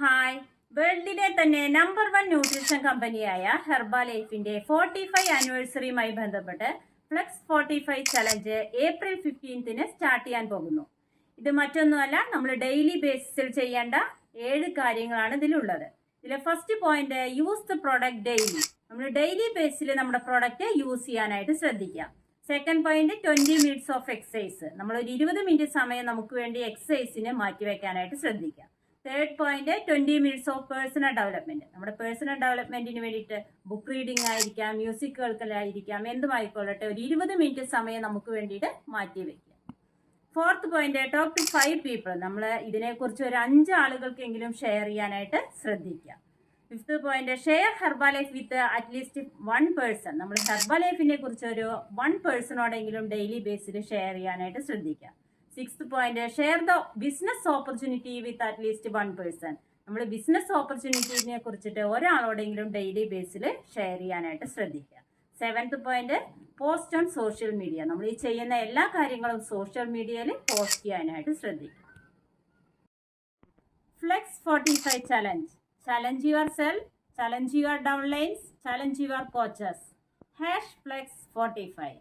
Hi, വേൾഡിലെ തന്നെ number 1 nutrition കമ്പനിയായ ഹെർബാലൈഫിന്റെ 45 ആനിവേഴ്സറിയുമായി ബന്ധപ്പെട്ട് ഫ്ലെക്സ് 45 ചലഞ്ച് ഏപ്രിൽ 15 സ്റ്റാർട്ട് ചെയ്യാൻ പോകുന്നു. ഇത് മറ്റൊന്നുമല്ല, നമ്മൾ ഡെയിലി ബേസിസിൽ ചെയ്യേണ്ട 7 കാര്യങ്ങളാണ് ഇതിലുള്ളത്. ഇതിലെ first point, use the product daily. നമ്മൾ ഡെയിലി ബേസിൽ നമ്മുടെ പ്രോഡക്റ്റ് യൂസ് ചെയ്യാനായിട്ട് ശ്രദ്ധിക്കാം. Second point, 20 minutes of exercise. നമ്മൾ ഒരു 20 മിനിറ്റ് സമയം നമുക്ക് വേണ്ടി എക്സസൈസിന് മാറ്റിവെക്കാനായിട്ട് ശ്രദ്ധിക്കാം. Third point, 20 minutes of personal development. നമ്മുടെ പേഴ്സണൽ ഡെവലപ്മെന്റിന് വേണ്ടിയിട്ട് ബുക്ക് റീഡിംഗ് ആയിരിക്കാം, മ്യൂസിക് കേൾക്കലായിരിക്കാം, എന്തുമായിക്കൊള്ളട്ടെ, ഒരു 20 മിനിറ്റ് സമയം നമുക്ക് വേണ്ടിയിട്ട് മാറ്റി വെക്കുക. Fourth point, talk to 5 people. നമ്മൾ ഇതിനെക്കുറിച്ച് ഒരു 5 ആളുകൾക്കെങ്കിലും ഷെയർ ചെയ്യാനായിട്ട് ശ്രദ്ധിക്കുക. Fifth point, share Herbalife with at least 1 person. നമ്മൾ ഹെർബാലൈഫിനെ കുറിച്ച് ഒരു 1 പേഴ്സണോടെങ്കിലും ഡെയിലി ബേസിൽ ഷെയർ ചെയ്യാനായിട്ട് ശ്രദ്ധിക്കുക. Sixth point, share the business opportunity with at least 1 person. നമ്മൾ ബിസിനസ് ഓപ്പർച്യൂണിറ്റീനെ കുറിച്ചിട്ട് ഒരാളോടെങ്കിലും ഡെയിലി ബേസിൽ ഷെയർ ചെയ്യാനായിട്ട് ശ്രദ്ധിക്കുക. Seventh point, post on social media. നമ്മൾ ഈ ചെയ്യുന്ന എല്ലാ കാര്യങ്ങളും സോഷ്യൽ മീഡിയയിൽ പോസ്റ്റ് ചെയ്യാനായിട്ട് ശ്രദ്ധിക്കുക. Flex 45 challenge. Challenge yourself, challenge your downlines, challenge your coaches. #Flex45.